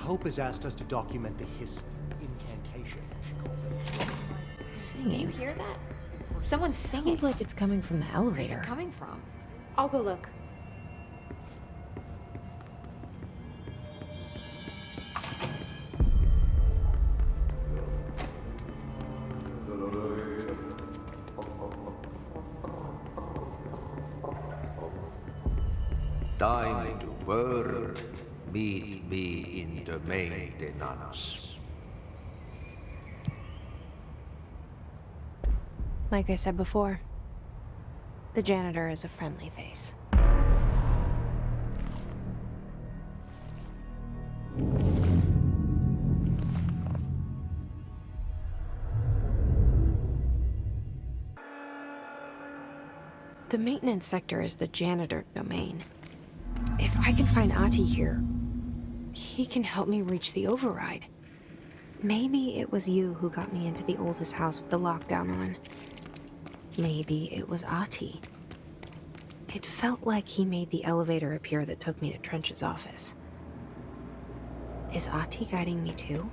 Hope has asked us to document the hiss incantation, she calls it. Singing? Do you hear that? Someone's singing. Sounds like it's coming from the Where's elevator. it coming from? I'll go look. Time to work. Meet me in the maintenance. Like I said before, the janitor is a friendly face. The maintenance sector is the janitor domain. If I can find Ahti here, he can help me reach the override. Maybe it was you who got me into the oldest house with the lockdown on. Maybe it was Ahti. It felt like he made the elevator appear that took me to Trench's office. Is Ahti guiding me too?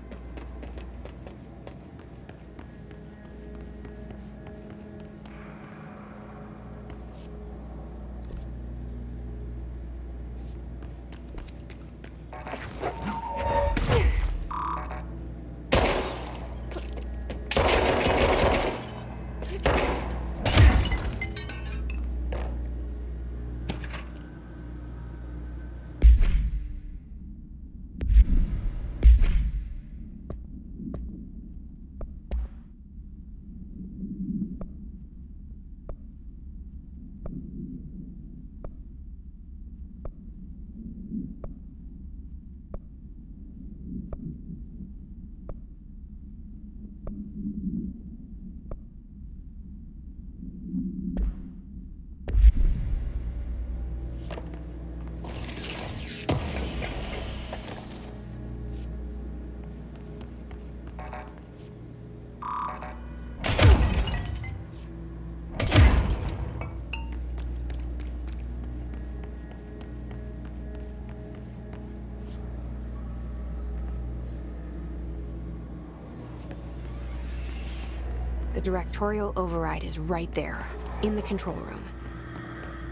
The directorial override is right there, in the control room.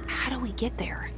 How do we get there?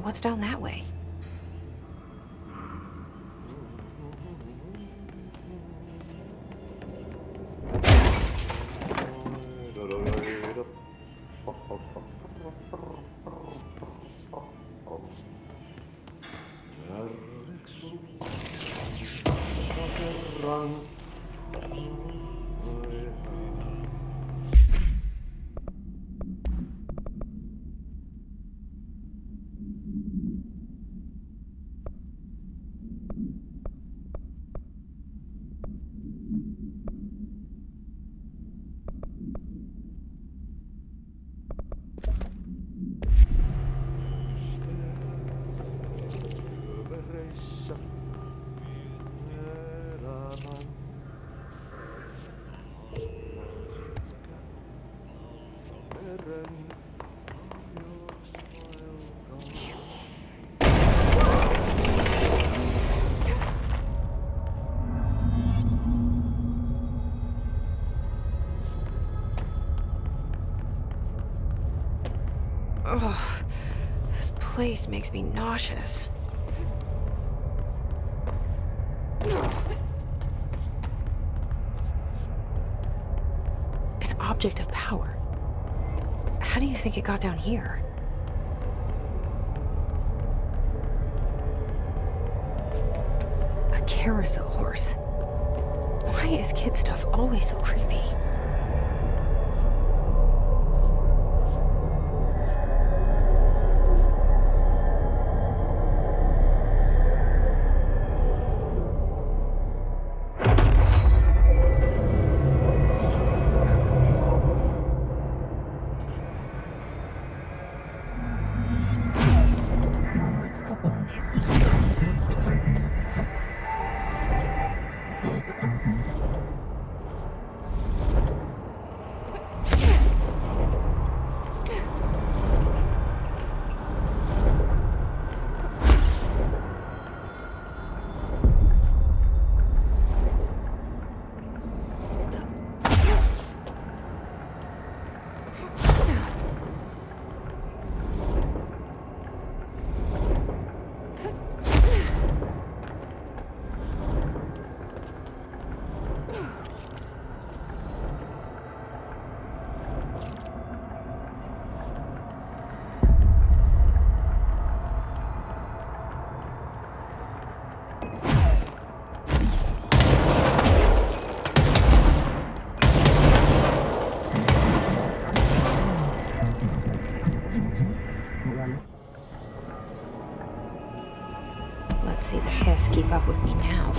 What's down that way? Ugh, this place makes me nauseous. An object of power. How do you think it got down here? A carousel horse. Why is kid stuff always so creepy? Let's see the hiss keep up with me now.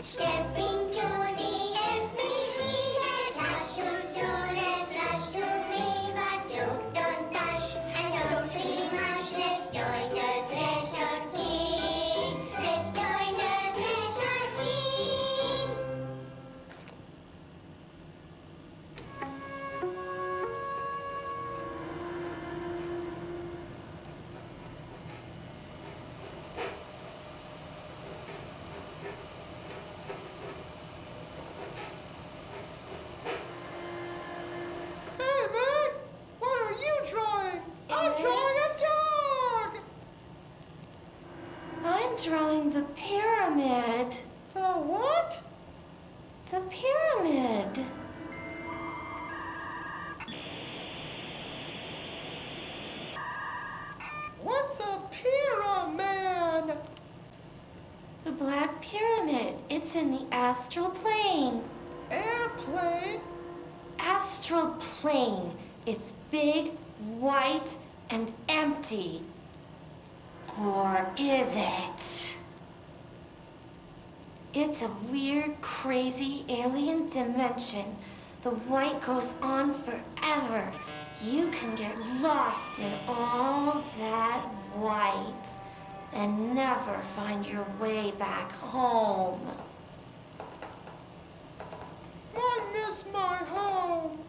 Stepping to the FBC, there's lots to do, there's lots to read, but you don't touch and don't scream much. Let's join the Thresher Kids. Let's join the Thresher Kids. I'm drawing the pyramid. The what? The pyramid. What's a pyramid? The Black Pyramid. It's in the astral plane. Airplane? Astral plane. It's big, white, and empty. Or is it? It's a weird, crazy alien dimension. The white goes on forever. You can get lost in all that white and never find your way back home. I miss my home.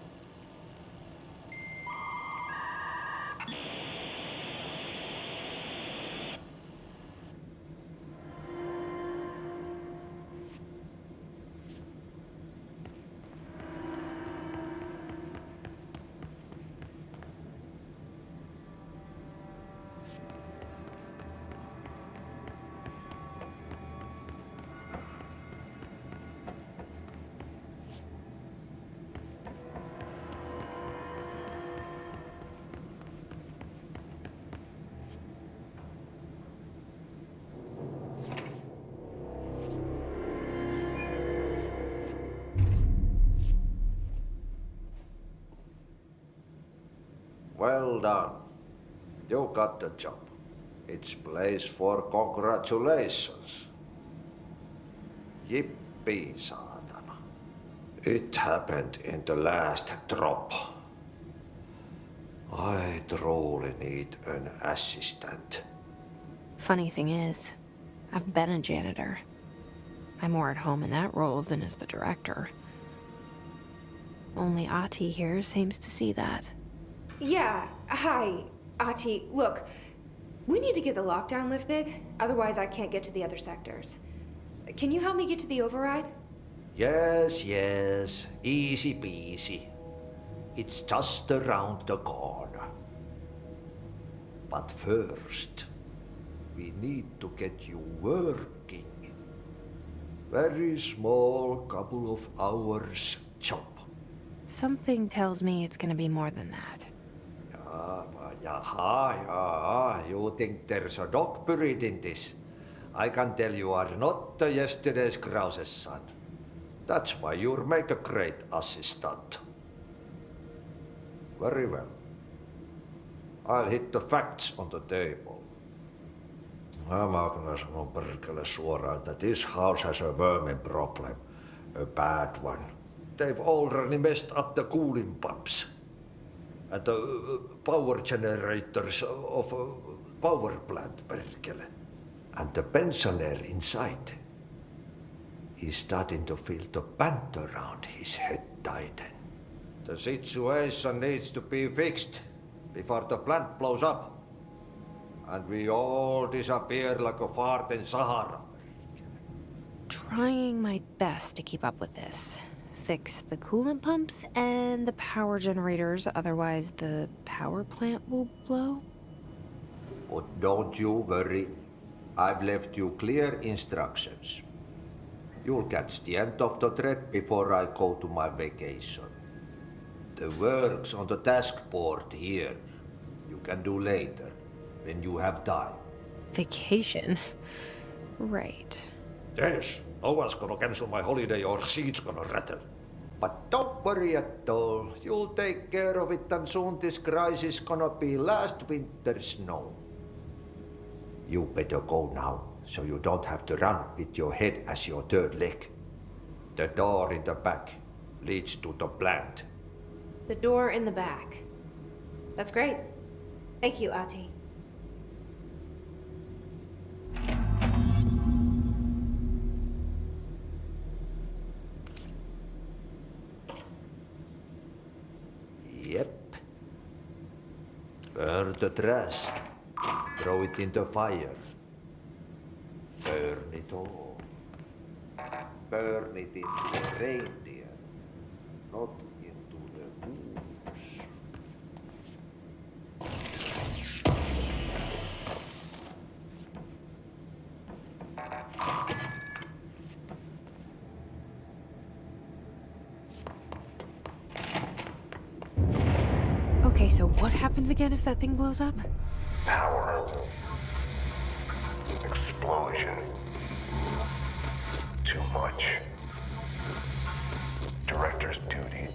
Well done. You got the job. It's place for congratulations. Yippee, saatana. It happened in the last drop. I truly need an assistant. Funny thing is, I've been a janitor. I'm more at home in that role than as the director. Only Ati here seems to see that. Yeah, hi, Ati. Look, we need to get the lockdown lifted, otherwise I can't get to the other sectors. Can you help me get to the override? Yes, easy peasy. It's just around the corner. But first, we need to get you working. Very small, couple of hours job. Something tells me it's gonna be more than that. Yaha, you think there's a dog buried in this? I can tell you are not the yesterday's Krause's son. That's why you'll make a great assistant. Very well. I'll hit the facts on the table. I'm gonna sanon perkele suoraan that this house has a vermin problem. A bad one. They've already messed up the cooling pumps. And the power generators of a power plant, perkele. And the pensioner inside is starting to feel the band around his head tighten. The situation needs to be fixed before the plant blows up. And we all disappear like a fart in Sahara. Trying my best to keep up with this. Fix the coolant pumps and the power generators, otherwise the power plant will blow. But don't you worry. I've left you clear instructions. You'll catch the end of the thread before I go to my vacation. The work's on the task board here. You can do later, when you have time. Vacation? Right. Yes, no one's gonna cancel my holiday or seat's gonna rattle. But don't worry at all. You'll take care of it and soon this crisis gonna be last winter's snow. You better go now, so you don't have to run with your head as your third leg. The door in the back leads to the plant. The door in the back. That's great. Thank you, Ati. Yep. Burn the trash. Throw it in the fire. Burn it all. Burn it into the reindeer, not into the goose. Okay, so what happens again if that thing blows up? Power. Explosion. Too much. Director's duty.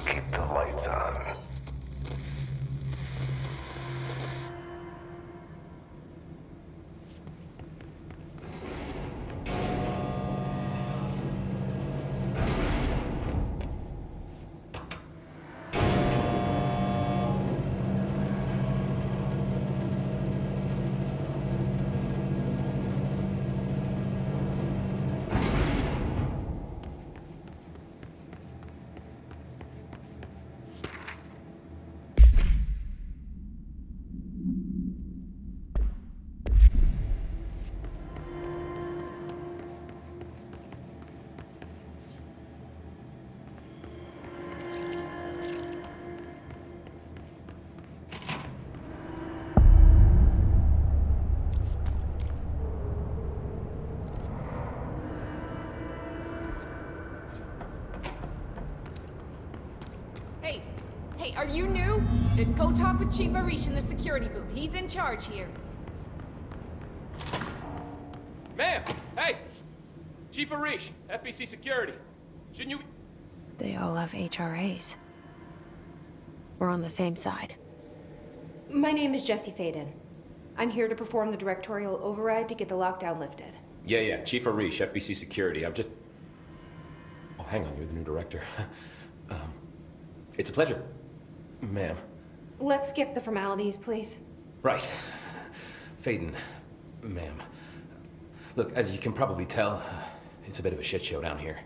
Keep the lights on. Hey, are you new? Then go talk with Chief Arish in the security booth. He's in charge here. Ma'am! Hey! Chief Arish, FBC Security. Shouldn't you... They all have HRAs. We're on the same side. My name is Jesse Feyden. I'm here to perform the directorial override to get the lockdown lifted. Yeah, Chief Arish, FBC Security. I'm just... Oh, hang on, you're the new director. It's a pleasure, ma'am. Let's skip the formalities, please. Right. Feyden, ma'am. Look, as you can probably tell, it's a bit of a shit show down here.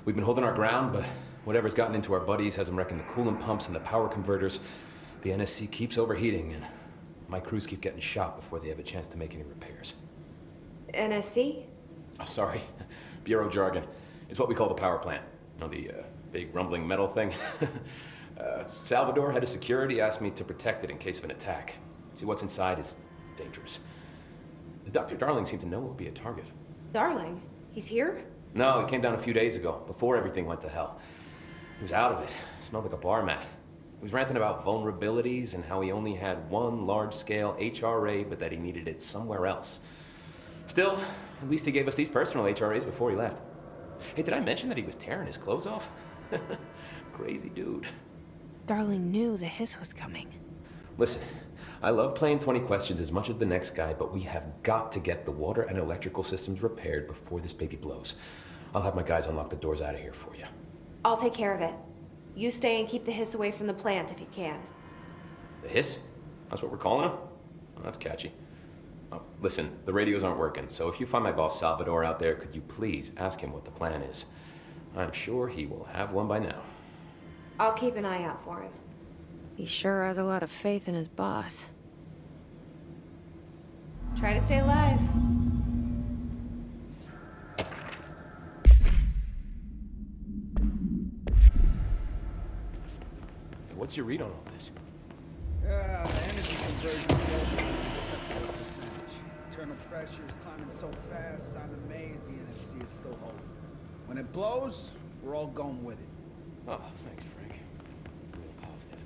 We've been holding our ground, but whatever's gotten into our buddies has them wrecking the coolant pumps and the power converters. The NSC keeps overheating, and my crews keep getting shot before they have a chance to make any repairs. NSC? Oh, sorry. Bureau jargon. It's what we call the power plant. You know, the big rumbling metal thing? Salvador, head of security, asked me to protect it in case of an attack. See, what's inside is dangerous. Dr. Darling seemed to know it would be a target. Darling? He's here? No, he came down a few days ago, before everything went to hell. He was out of it. Smelled like a bar mat. He was ranting about vulnerabilities and how he only had one large-scale HRA, but that he needed it somewhere else. Still, at least he gave us these personal HRAs before he left. Hey, did I mention that he was tearing his clothes off? Crazy dude. Darling knew the hiss was coming. Listen, I love playing 20 questions as much as the next guy, but we have got to get the water and electrical systems repaired before this baby blows. I'll have my guys unlock the doors out of here for you. I'll take care of it. You stay and keep the hiss away from the plant if you can. The hiss? That's what we're calling him? Oh, that's catchy. Oh, listen, the radios aren't working, so if you find my boss Salvador out there, could you please ask him what the plan is? I'm sure he will have one by now. I'll keep an eye out for him. He sure has a lot of faith in his boss. Try to stay alive. Hey, what's your read on all this? The energy conversion percentage. Internal pressure is climbing so fast, I'm amazed the NSC is still holding. When it blows, we're all going with it. Oh, thanks, Frank. Real positive.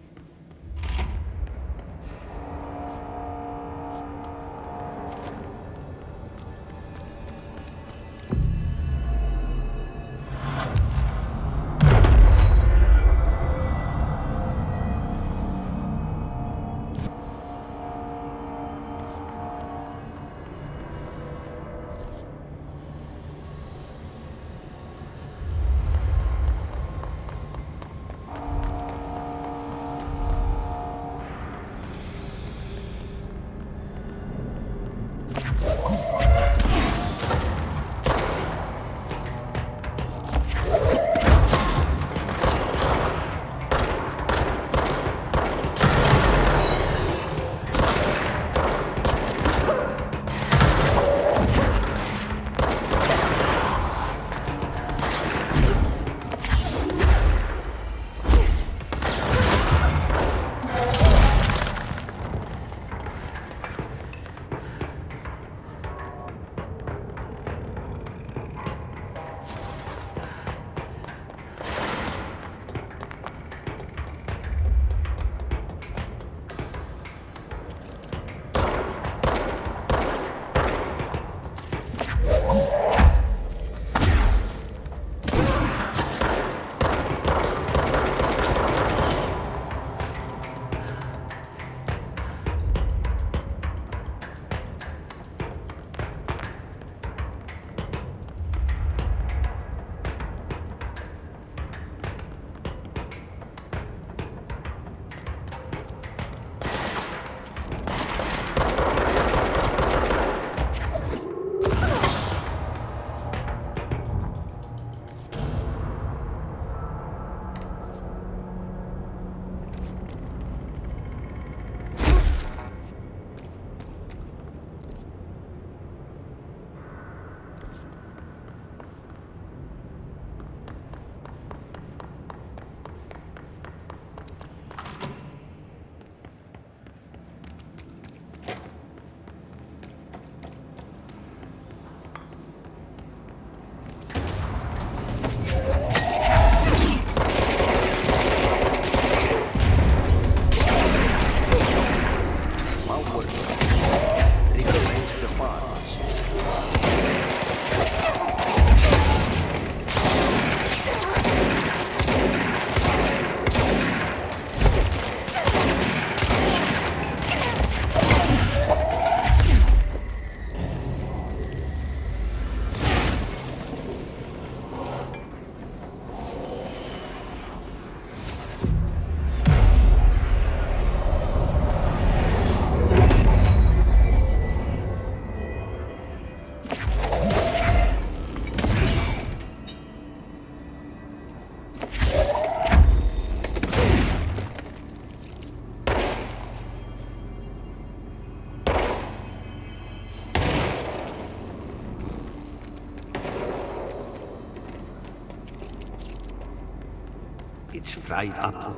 it's fried up.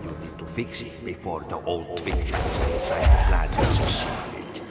You need to fix it before the old twinklets inside the plant receive it.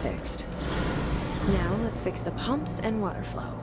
Fixed. Now let's fix the pumps and water flow.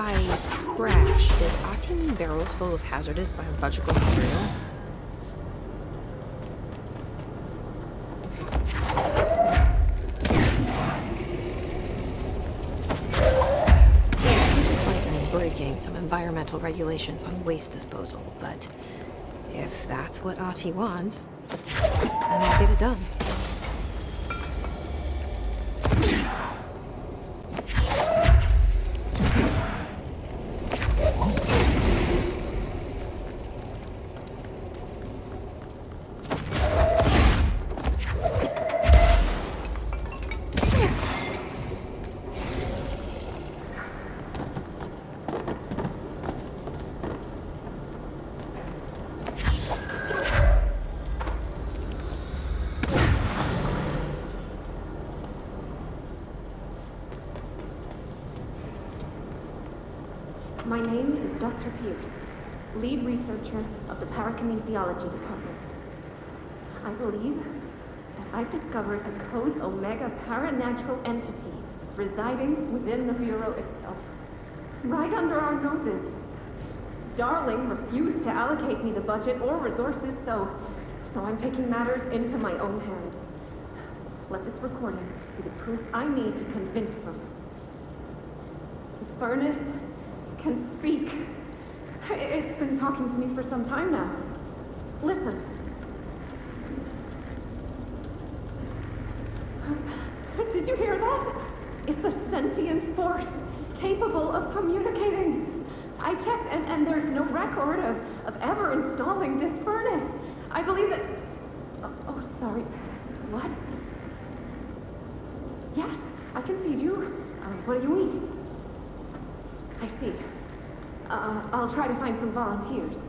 By trash, did Ati mean barrels full of hazardous biological material? Just like I'm breaking some environmental regulations on waste disposal, but if that's what Ati wants, then I'll get it done. My name is Dr. Pierce, lead researcher of the Parakinesiology Department. I believe that I've discovered a Code Omega paranatural entity residing within the Bureau itself, right under our noses. Darling refused to allocate me the budget or resources, so I'm taking matters into my own hands. Let this recording be the proof I need to convince them. The furnace can speak. It's been talking to me for some time now. Listen. Did you hear that? It's a sentient force capable of communicating. I checked and there's no record of ever installing this furnace. I believe that... Oh, sorry. What? Yes, I can feed you. What do you eat? I see. I'll try to find some volunteers.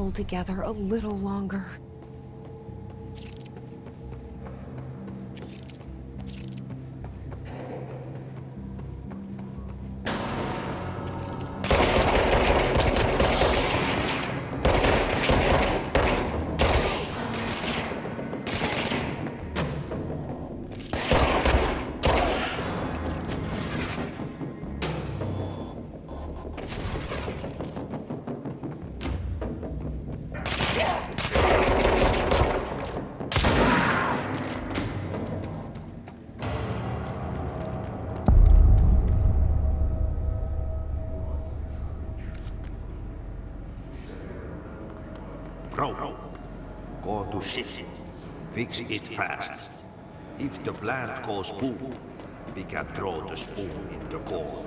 Hold together a little longer. Bro, go to shit. Fix it fast. If the plant goes boom, we can throw the spoon in the corner.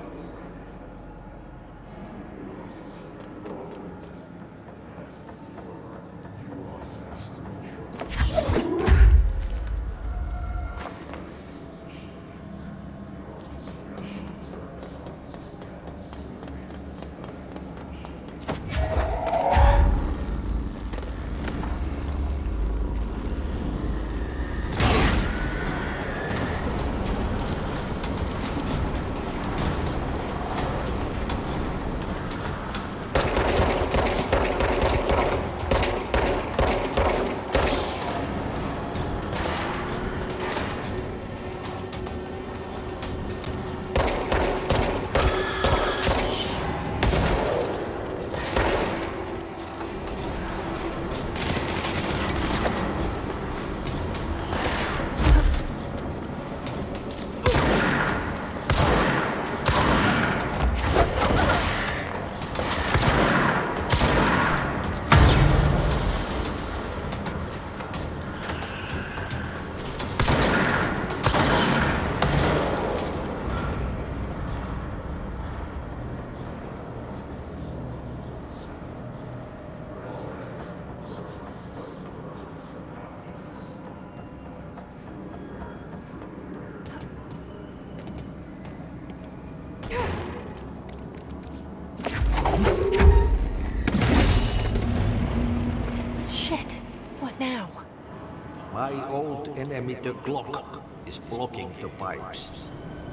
My old enemy, the clock, is blocking the pipes.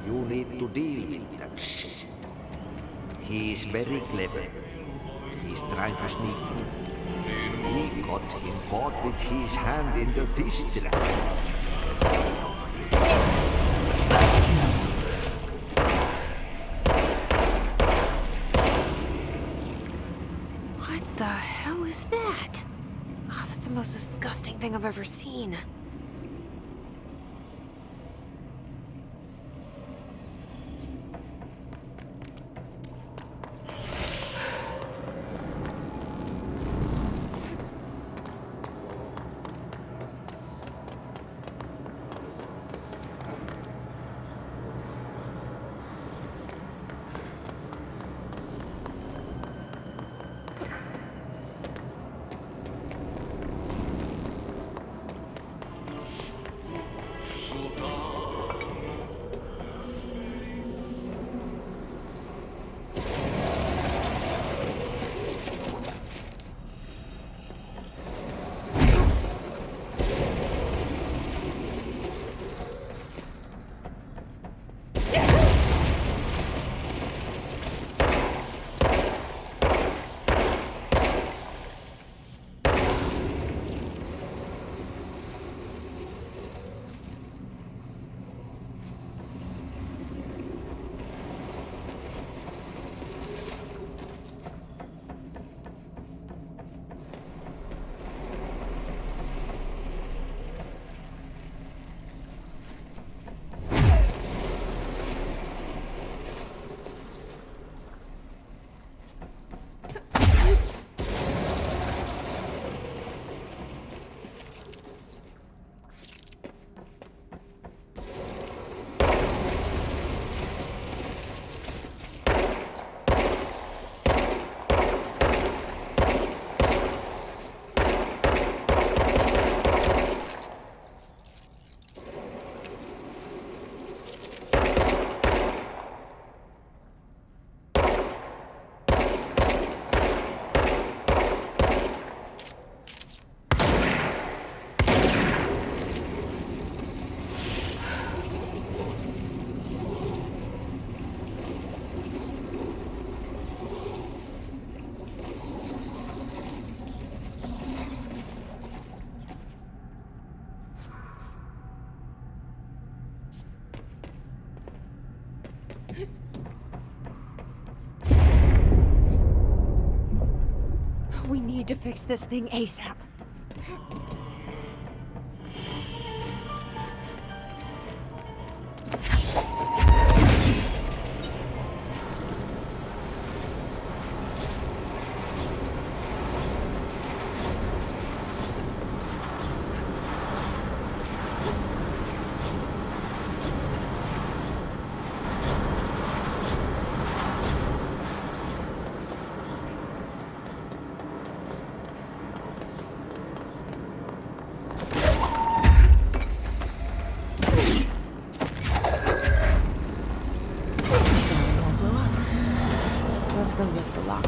You need to deal with that shit. He is very clever. He's trying to sneak in. We got him caught with his hand in the fish trap. What the hell is that? Oh, that's the most disgusting thing I've ever seen. need to fix this thing ASAP. Let's go lift the lock.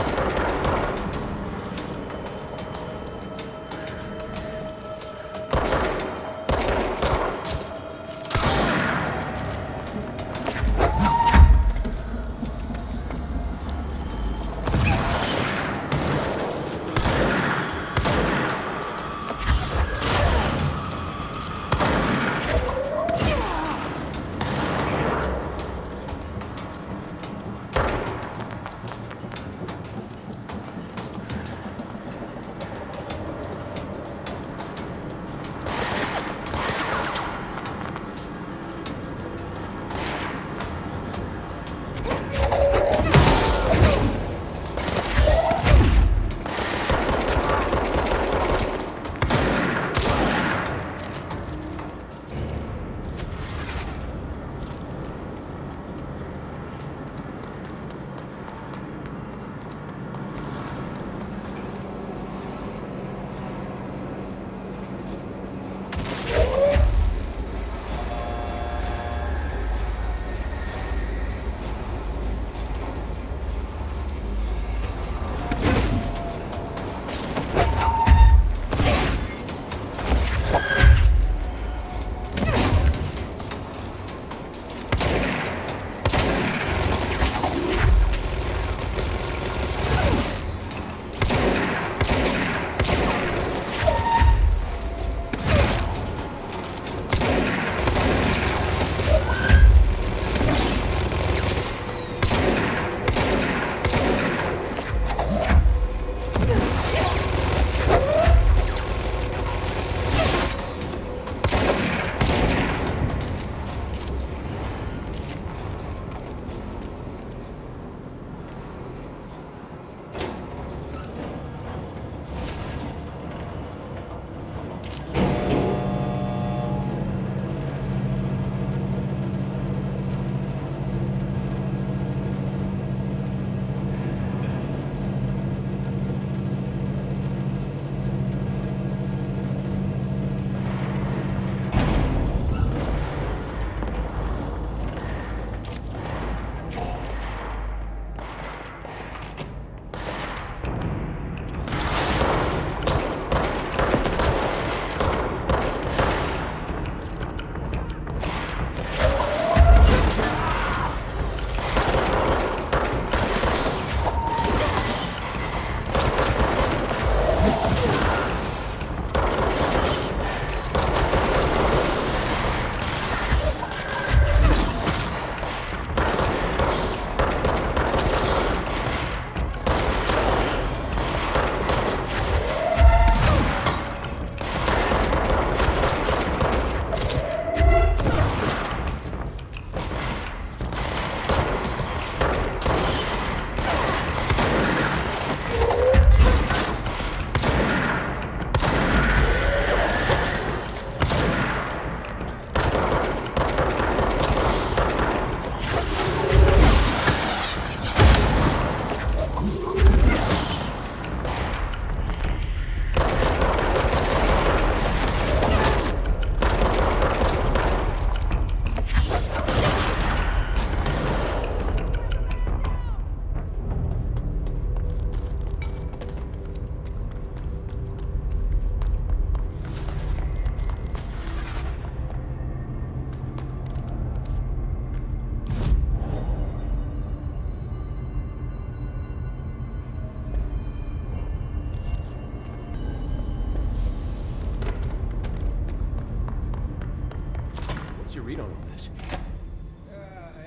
What's your read on all this?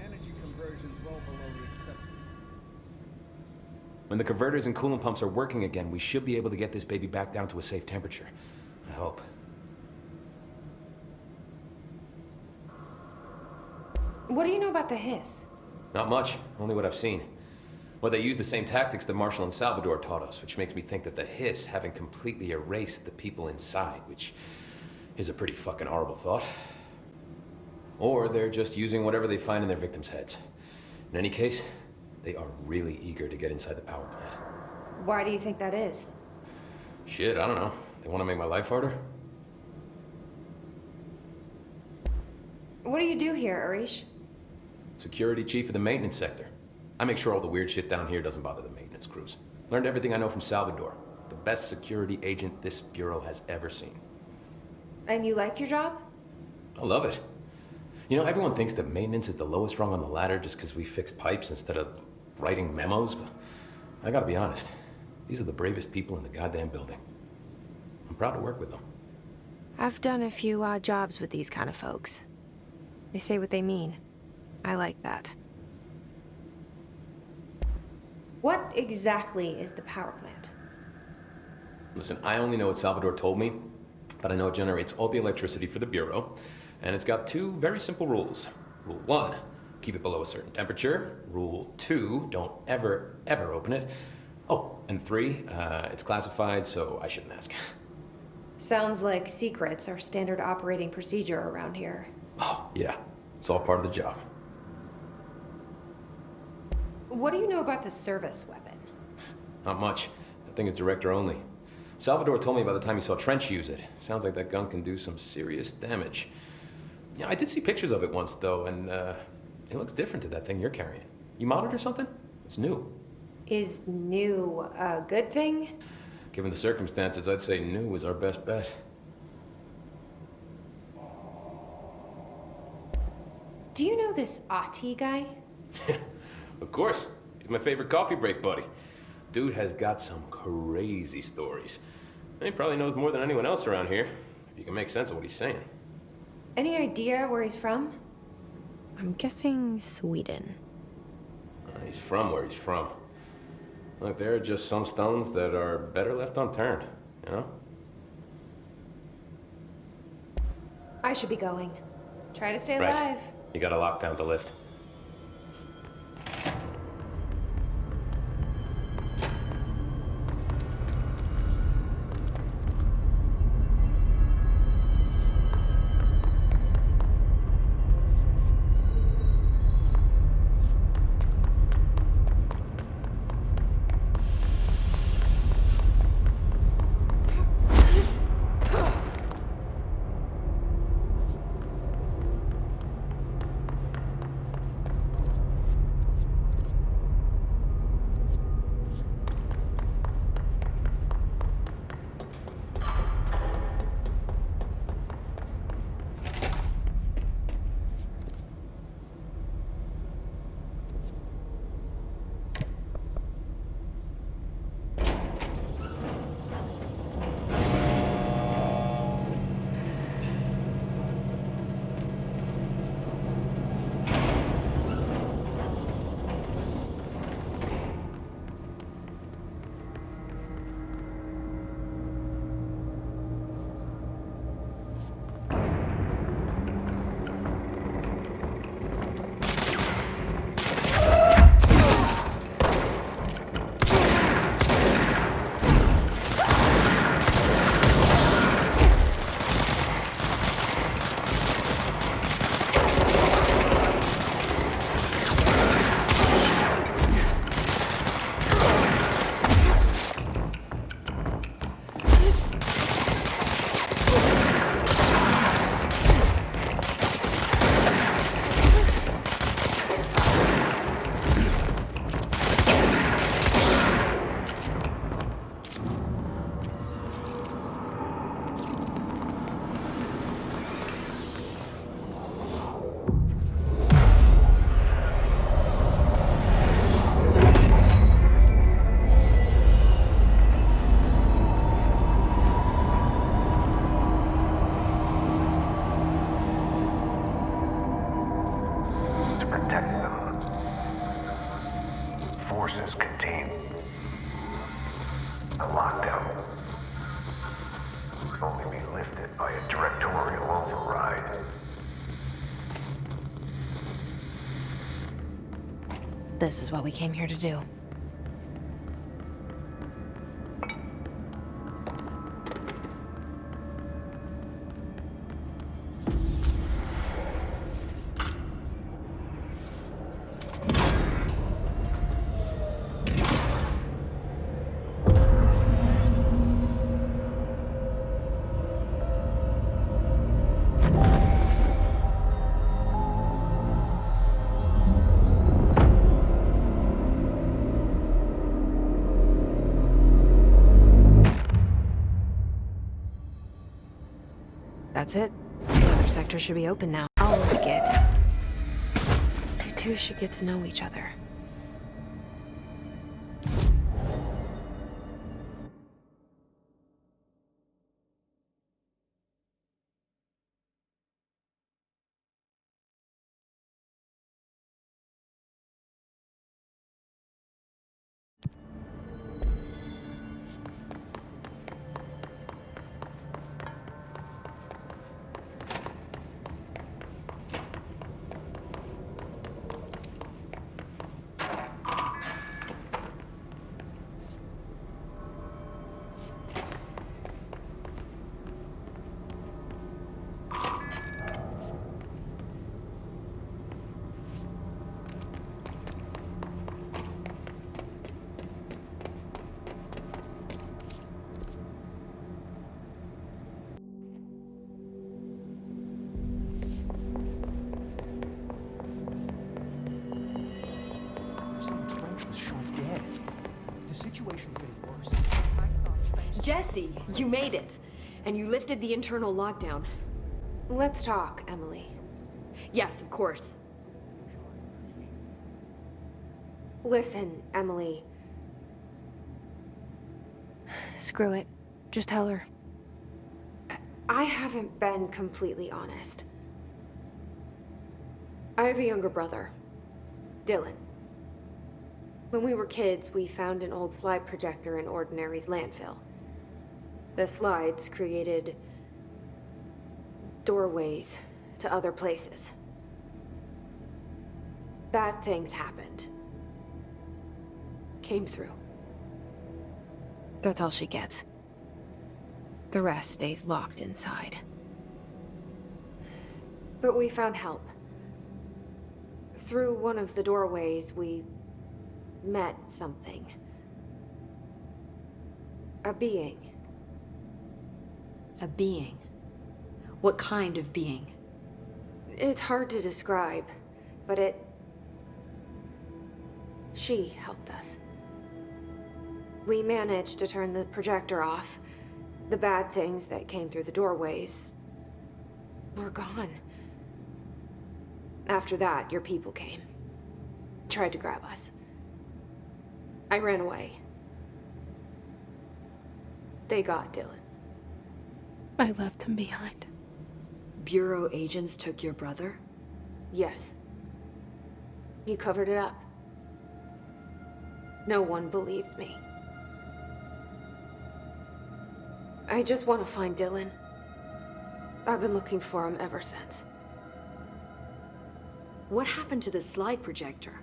Energy conversion's well below the acceptable. When the converters and coolant pumps are working again, we should be able to get this baby back down to a safe temperature. I hope. What do you know about the hiss? Not much, only what I've seen. Well, they use the same tactics that Marshall and Salvador taught us, which makes me think that the hiss haven't completely erased the people inside, which is a pretty fucking horrible thought. Or they're just using whatever they find in their victims' heads. In any case, they are really eager to get inside the power plant. Why do you think that is? Shit, I don't know. They want to make my life harder? What do you do here, Arish? Security chief of the maintenance sector. I make sure all the weird shit down here doesn't bother the maintenance crews. Learned everything I know from Salvador. The best security agent this bureau has ever seen. And you like your job? I love it. You know, everyone thinks that maintenance is the lowest rung on the ladder just because we fix pipes instead of writing memos, but I gotta be honest. These are the bravest people in the goddamn building. I'm proud to work with them. I've done a few odd jobs with these kind of folks. They say what they mean. I like that. What exactly is the power plant? Listen, I only know what Salvador told me, but I know it generates all the electricity for the Bureau, and it's got two very simple rules. Rule 1, keep it below a certain temperature. Rule 2, don't ever, ever open it. Oh, and 3, it's classified, so I shouldn't ask. Sounds like secrets are standard operating procedure around here. Oh, yeah. It's all part of the job. What do you know about the service weapon? Not much. That thing is director only. Salvador told me by the time he saw Trench use it. Sounds like that gun can do some serious damage. Yeah, I did see pictures of it once, though, and it looks different to that thing you're carrying. You modded or something? It's new. Is new a good thing? Given the circumstances, I'd say new is our best bet. Do you know this Ati guy? Of course. He's my favorite coffee break buddy. Dude has got some crazy stories. He probably knows more than anyone else around here, if you can make sense of what he's saying. Any idea where he's from? I'm guessing Sweden. He's from where he's from. Look, there are just some stones that are better left unturned, you know? I should be going. Try to stay Right. alive. You gotta lock down the lift. To protect them. Forces contain The lockdown could only be lifted by a directorial override. This is what we came here to do. That's it. The other sector should be open now. I'll risk it. You two should get to know each other. Trench was shot dead. The situation's getting worse. Jesse, you made it. And you lifted the internal lockdown. Let's talk, Emily. Yes, of course. Listen, Emily. Screw it. Just tell her. I haven't been completely honest. I have a younger brother, Dylan. When we were kids, we found an old slide projector in Ordinary's landfill. The slides created doorways to other places. Bad things happened. Came through. That's all she gets. The rest stays locked inside. But we found help. Through one of the doorways, we met something. A being. A being? What kind of being? It's hard to describe, but she helped us. We managed to turn the projector off. The bad things that came through the doorways were gone. After that, your people came. Tried to grab us. I ran away. They got Dylan. I left him behind. Bureau agents took your brother? Yes. You covered it up. No one believed me. I just want to find Dylan. I've been looking for him ever since. What happened to the slide projector?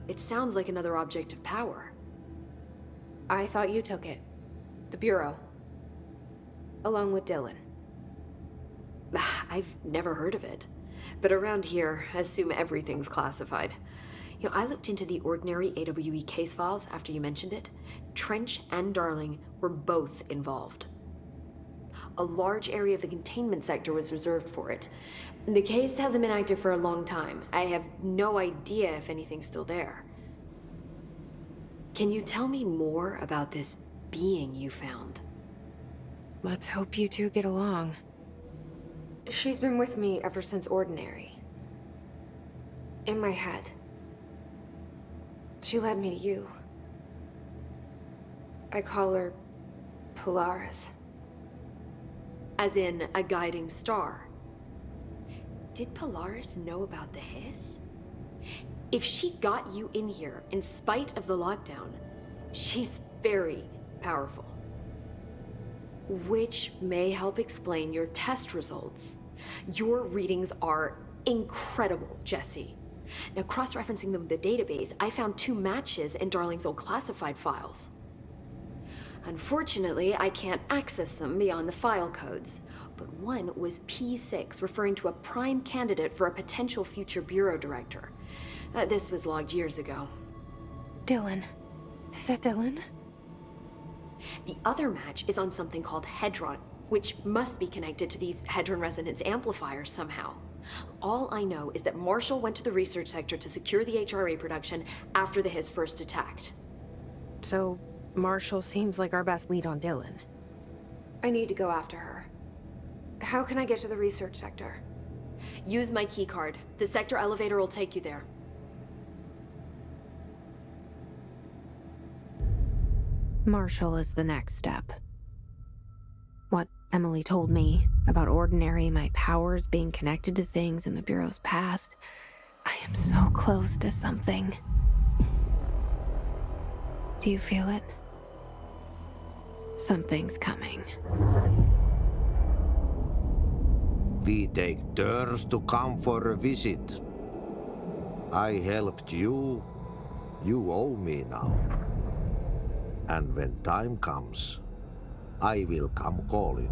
It sounds like another object of power. I thought you took it. The Bureau. Along with Dylan. I've never heard of it. But around here, I assume everything's classified. You know, I looked into the Ordinary AWE case files after you mentioned it. Trench and Darling were both involved. A large area of the containment sector was reserved for it. The case hasn't been active for a long time. I have no idea if anything's still there. Can you tell me more about this being you found? Let's hope you two get along. She's been with me ever since Ordinary. In my head. She led me to you. I call her Polyaris. As in a guiding star. Did Polyaris know about the hiss? If she got you in here in spite of the lockdown, she's very powerful. Which may help explain your test results. Your readings are incredible, Jesse. Now, cross-referencing them with the database, I found 2 matches in Darling's old classified files. Unfortunately, I can't access them beyond the file codes, but one was P6, referring to a prime candidate for a potential future bureau director. This was logged years ago. Dylan. Is that Dylan? The other match is on something called Hedron, which must be connected to these Hedron resonance amplifiers somehow. All I know is that Marshall went to the research sector to secure the HRA production after the Hiss first attacked. So, Marshall seems like our best lead on Dylan. I need to go after her. How can I get to the research sector? Use my keycard. The sector elevator will take you there. Marshall is the next step. What Emily told me about Ordinary, my powers being connected to things in the Bureau's past. I am so close to something. Do you feel it? Something's coming. We take turns to come for a visit. I helped you. You owe me now. And when time comes, I will come calling.